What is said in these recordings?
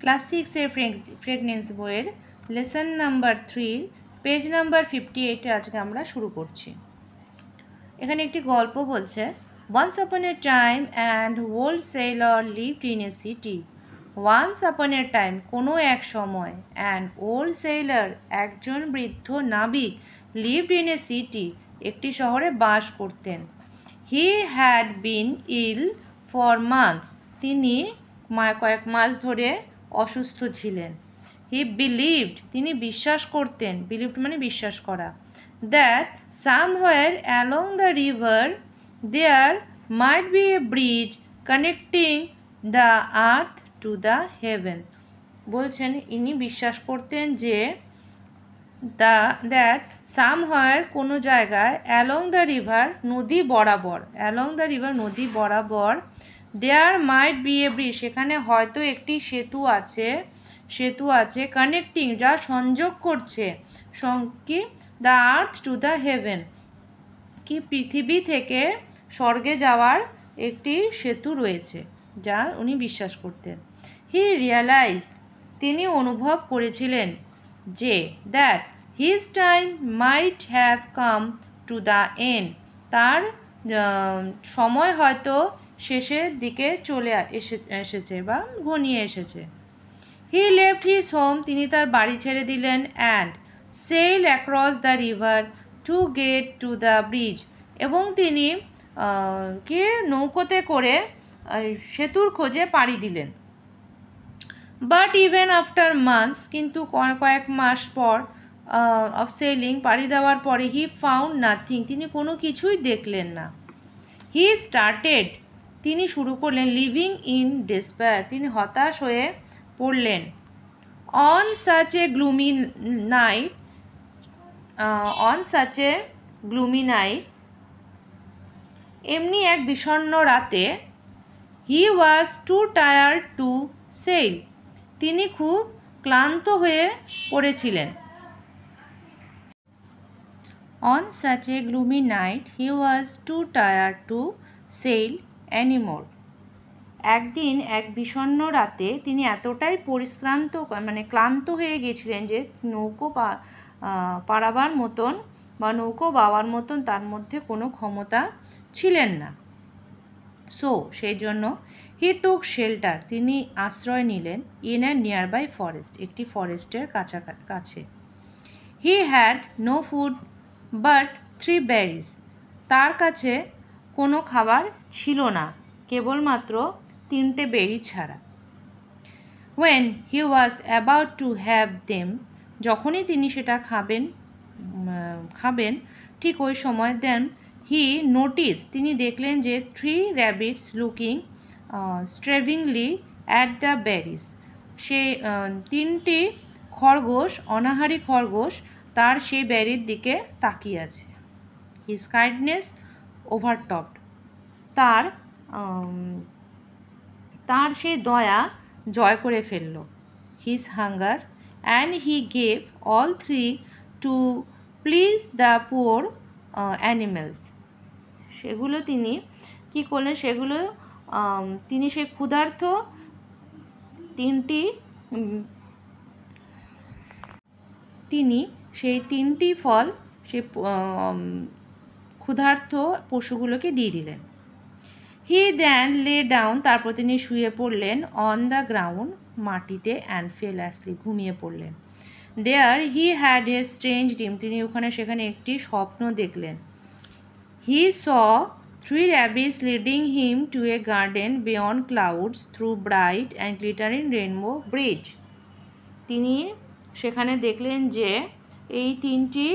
Class 6-এর pregnancy বইয়ের lesson number 3 page number 58 আজকে আমরা শুরু করছি। এখানে একটি গল্প বলছে, Once upon a time an old sailor lived in a city. Once upon a time, কোনো এক সময়, an old sailor, একজন বৃদ্ধ নাবিক, lived in a city, একটি শহরে বাস করতেন। He had been ill for months. তিনি কয়েক মাস ধরে অসুস্থ ছিলেন। He believed, তিনি বিশ্বাস করতেন, believed মানে বিশ্বাস করা, that somewhere along the river there might be a bridge connecting the earth to the heaven. বলছেন ইনি বিশ্বাস করতেন যে that somewhere কোনো জায়গায় along the river নদী বরাবর, along the river নদী বরাবর, there might be a bridge, সেখানে হয়তো একটি সেতু আছে কানেক্টিং, যা সংযোগ করছে কি the earth to the haven, কি পৃথিবী থেকে স্বর্গে যাওয়ার একটি সেতু রয়েছে, যা উনি বিশ্বাস করতেন। হি রিয়ালাইজ, তিনি অনুভব করেছিলেন যে that his time might have come to the end, তার সময় হয়তো শেষের দিকে চলে এসেছে বা ঘনিয়ে এসেছে। হি লেফট হিজ হোম, তিনি তার বাড়ি ছেড়ে দিলেন, and sail across the river to get to the bridge, এবং তিনি নৌকোতে করে সেতুর খোঁজে পাড়ি দিলেন। বাট ইভেন আফটার মান্থস, কিন্তু কয়েক মাস পর অফ সেলিং, পাড়ি দেওয়ার পরে, হি ফাউন্ড নাথিং, তিনি কোনো কিছুই দেখলেন না। হি স্টার্টেড, তিনি শুরু করলেন লিভিং ইন ডেসপেয়ার, তিনি হতাশ হয়ে পড়লেন। On such a gloomy night, এমনি এক বিষণ্ণ রাতে, he was too tired to sail, তিনি খুব ক্লান্ত হয়ে পড়েছিলেন। On such a gloomy night he was too tired to sail anymore, একদিন এক বিষণ্ণ রাতে তিনি এতটাই ক্লান্ত হয়ে গেছিলেন যে নৌকো পাড়াবার মতন বা নৌকো বাওয়ার মতন তার মধ্যে কোনো ক্ষমতা ছিলেন না। সেই জন্য হি টুক শেল্টার, তিনি আশ্রয় নিলেন in a nearby forest, একটি ফরেস্টের কাছে। He had no food but 3 berries, তার কাছে কোনো খাবার ছিল না, কেবলমাত্র 3টে বেরি ছাড়া। When he was about to have them, যখনই তিনি সেটা খাবেন ঠিক ওই সময়, দেন হি নোটিস, তিনি দেখলেন যে 3 rabbits looking starvingly at the berries, সেই 3টি খরগোশ, অনাহারী খরগোশ তার সেই বেরির দিকে তাকিয়ে আছে। হিজ কাইন্ডনেস ওভারটপড, তার সেই দয়া জয় করে ফেলল। His hunger, and he gave all 3 to please the poor animals, সেগুলো তিনি কী করলেন, তিনি সেই ক্ষুধার্ত সেই 3টি ফল সেই ক্ষুধার্ত পশুগুলোকে দিয়ে দিলেন। হি দেন লে ডাউন, তারপর তিনি শুয়ে পড়লেন, অন দ্য গ্রাউন্ড, মাটিতে, অ্যান্ড ফেল অ্যাসলিপ, ঘুমিয়ে পড়লেন। There he had a strange dream, তিনি সেখানে একটি স্বপ্ন দেখলেন। He saw 3 rabbits leading him to a garden beyond clouds through bright and glittering rainbow bridge, তিনি সেখানে দেখলেন যে এই 3টি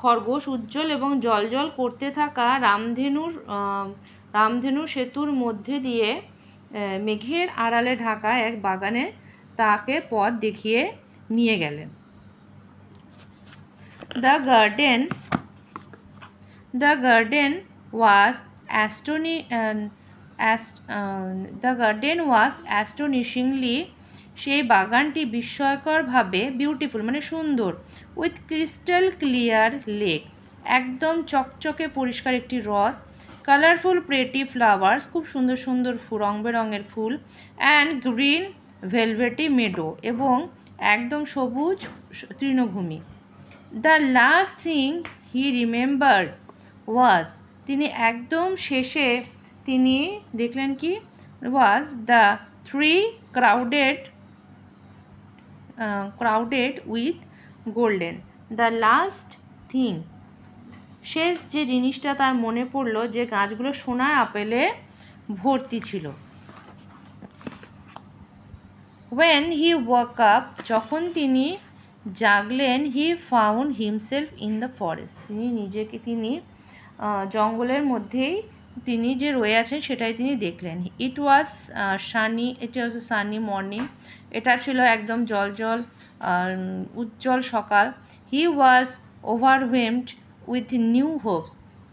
খরগোশ উজ্জ্বল এবং জ্বলজ্বল করতে থাকা রামধেনু সেতুর মধ্যে দিয়ে মেঘের আড়ালে ঢাকা এক বাগানে তাকে পথ দেখিয়ে নিয়ে গেলেন। The garden was astonishingly, সেই বাগানটি বিস্ময়করভাবে বিউটিফুল মানে সুন্দর, উইথ ক্রিস্টাল ক্লিয়ার লেক, একদম চকচকে পরিষ্কার একটি হ্রদ, কালারফুল প্রেটি ফ্লাওয়ার্স, খুব সুন্দর সুন্দর রং বেরঙের ফুল, অ্যান্ড গ্রিন ভেলভেটি মেডো এবং একদম সবুজ তৃণভূমি। The last thing he remembered was, তিনি একদম শেষে তিনি দেখলেন কি, was the tree crowded with golden. The last thing, শেষ যে জিনিসটা তার মনে পড়লো যে গাছগুলো সোনার আপেলে ভর্তি ছিল। When he woke up, যখন তিনি জাগলেন, he found himself in the forest, তিনি জঙ্গলের মধ্যেই তিনি যে রয়ে আছেন সেটাই তিনি দেখলেন। It was sunny morning, এটা ছিল একদম জল উজ্জ্বল সকাল। He was overwhelmed with new hopes,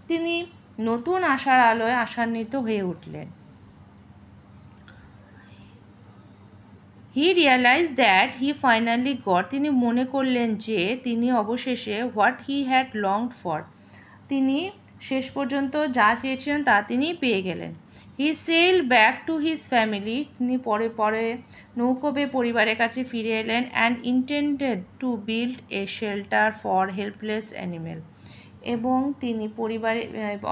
তিনি নতুন আশার আলোয় আশান্বিত হয়ে উঠলেন। He realized that he finally got, তিনি মনে করলেন যে তিনি অবশেষে what he had longed for, তিনি শেষ পর্যন্ত যা চেয়েছিলেন তা তিনি পেয়ে গেলেন। He sailed back to his family, তিনি পরে নৌকো বেয়ে পরিবারের কাছে ফিরে এলেন and intended to build a shelter for helpless animal, এবং তিনি পরিবারে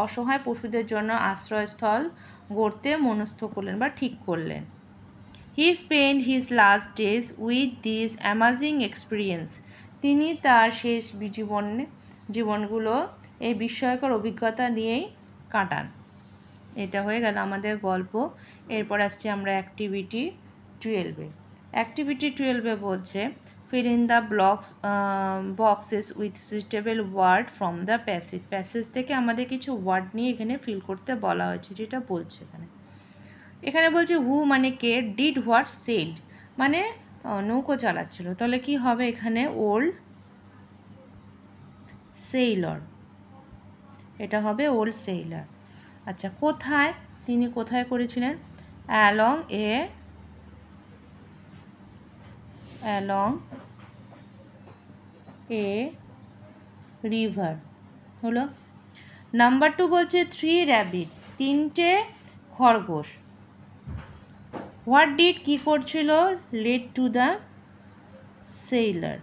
অসহায় পশুদের জন্য আশ্রয়স্থল গড়তে মনস্থ করলেন বা ঠিক করলেন। He spent his last days with this amazing experience, তিনি তার শেষ জীবনগুলো এই বিস্ময়কর অভিজ্ঞতা নিয়েই কাটান। এটা হয়ে গেল আমাদের গল্প। এরপর আসছে আমরা অ্যাক্টিভিটি 12-এ। অ্যাক্টিভিটি 12-এ বলছে fill in the boxes with suitable word from the passage, passage থেকে আমাদের কিছু ওয়ার্ড নিয়ে এখানে ফিল করতে বলা হয়েছে, যেটা বলছে এখানে বলছে হু মানে কে, ডিড হোয়াট, সেলড মানে নৌকো চালাচ্ছিল, তাহলে কি হবে এখানে ওল্ড সেইলর, এটা হবে ওল্ড সেইলর। আচ্ছা, কোথায়, তিনি কোথায় করেছিলেন, অ্যালং এ রিভার হলো। নাম্বার 2 বলছে 3 র্যাবিটস, 3টে খরগোশ। হোয়াট ডিড কি করছিল, লেড টু দ্য সেইলর।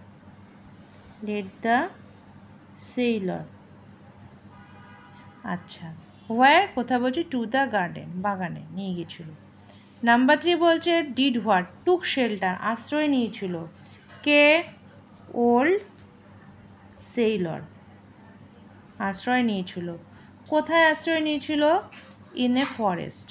আচ্ছা, হোয়ার কোথায় বলছে, টু দ্য গার্ডেন, বাগানে নিয়ে গিয়েছিল। নাম্বার 3 বলছে ডিড হোয়াট, টুক শেল্টার, আশ্রয় নিয়েছিল, কে, ওল্ড সেইলর, আশ্রয় নিয়েছিল। কোথায় আশ্রয় নিয়েছিল, in a forest.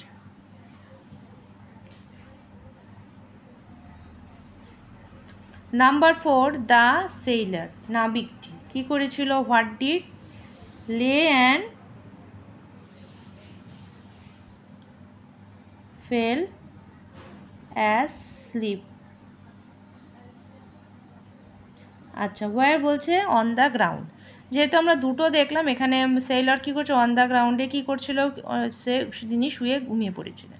Number 4 the sailor, নাবিকটি কি করেছিল, what did, lay and fell asleep. আচ্ছা, ওয়্যার বলছে অন দ্য গ্রাউন্ড, যেহেতু আমরা দুটো দেখলাম, এখানে সেইলর কী করছে, অন দ্য গ্রাউন্ডে কী করছিল, তিনি শুয়ে ঘুমিয়ে পড়েছিলেন।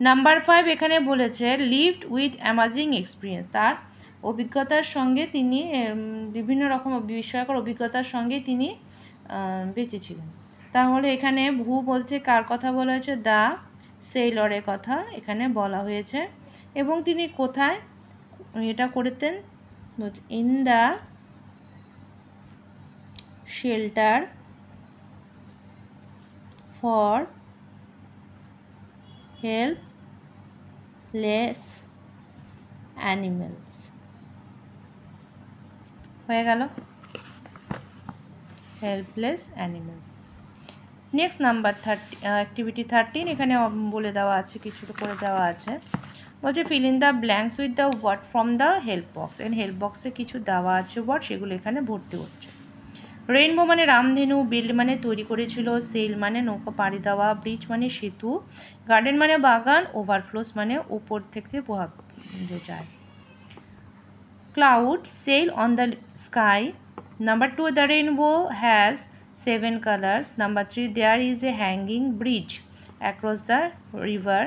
নাম্বার 5 এখানে বলেছে লিভড উইথ অ্যামাজিং এক্সপিরিয়েন্স, তার অভিজ্ঞতার সঙ্গে তিনি বিভিন্ন রকম বিস্ময়কর অভিজ্ঞতার সঙ্গে তিনি বেঁচেছিলেন। তাহলে এখানে হু বলতে কার কথা বলা হয়েছে, দ্য সেইলরের কথা এখানে বলা হয়েছে। এবং তিনি কোথায় এটা করতেন, in the shelter for helpless animals. হয়ে গেল helpless animals. Next number activity 13, এখানে বলে দেওয়া আছে, কিছুটা করে দেওয়া আছে, বলছে fill in the blanks with the word from the help box. And help বক্সে কিছু দেওয়া আছে ওয়ার্ড, সেগুলো এখানে ভর্তি হচ্ছে। রেইনবো মানে রামধেনু, বিল্ড মানে তৈরি করেছিল, সেল মানে নৌকা পাড়ি দেওয়া, ব্রিজ মানে সেতু, গার্ডেন মানে বাগান, ওভারফ্লোস মানে উপর থেকে প্রভাব যায়। Cloud sail on the sky. Number 2 the rainbow has 7 colors. Number 3 there is a hanging bridge across the river.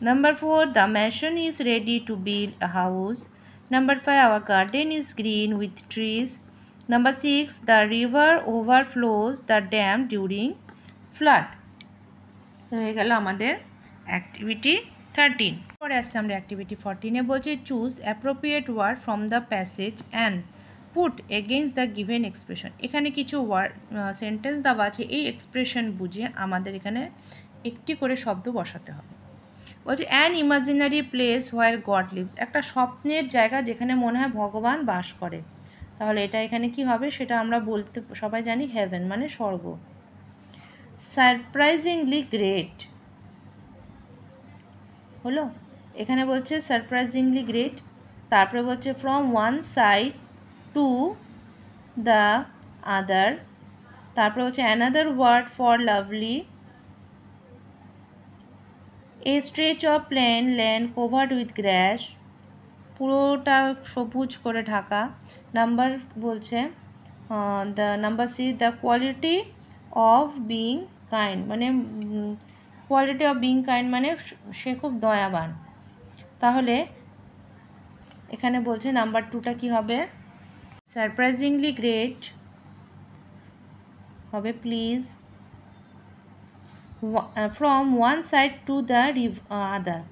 Number 4 the mason is ready to build a house. Number 5 our garden is green with trees. Number 6 the river overflows the dam during flood. হয়ে গেল আমাদের activity 13 পরে আসছে আমরা activity 14-এ বলছে choose appropriate word from the passage and put against the given expression. এখানে কিছু ওয়ার্ড সেন্টেন্স দেওয়া আছে, এই এক্সপ্রেশন বুঝে আমাদের এখানে একটি করে শব্দ বসাতে হবে। বলছে an imaginary place where God lives, একটা স্বপ্নের জায়গা যেখানে মনে হয় ভগবান বাস করে। তাহলে এটা এখানে কি হবে সেটা আমরা বলতে সবাই জানি, হেভেন মানে স্বর্গ। সারপ্রাইজিংলি গ্রেট হলো, এখানে বলছে সারপ্রাইজিংলি গ্রেট। তারপরে বলছে from one side to the other, তারপরে হচ্ছে another word for lovely, a stretch of plain land covered with grass, পুরোটা সবুজ করে ঢাকা। নাম্বার বলছে the number C the quality of being kind, মানে কোয়ালিটি অফ বিং কাইন্ড মানে সে খুব দয়াবান। তাহলে এখানে বলছে নাম্বার 2টা কি হবে, সারপ্রাইজিংলি গ্রেট হবে please, from one side to the other,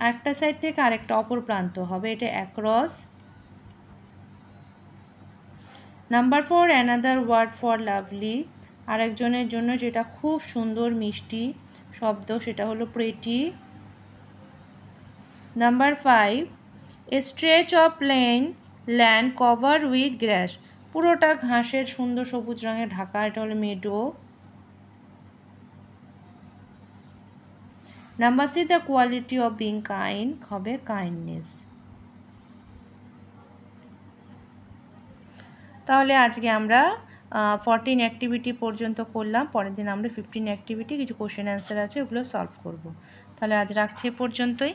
একটা সাইড থেকে আরেকটা অপর প্রান্ত হবে, এটা across. Number 4 another word for lovely, আরেকজনের জন্য যেটা খুব সুন্দর মিষ্টি শব্দ সেটা হলো pretty. Number 5 a stretch of plain land cover with grass, পুরোটা ঘাসের সুন্দর সবুজ রঙে ঢাকা, এটা হলো meadow. Number C the quality of being kind হবে কাইন্ডনেস। তাহলে আজকে আমরা 14 অ্যাক্টিভিটি পর্যন্ত করলাম, পরের দিন আমরা 15 অ্যাক্টিভিটি কিছু কোশ্চেন অ্যান্সার আছে ওগুলো সলভ করব। তাহলে আজ রাখছি এ পর্যন্তই।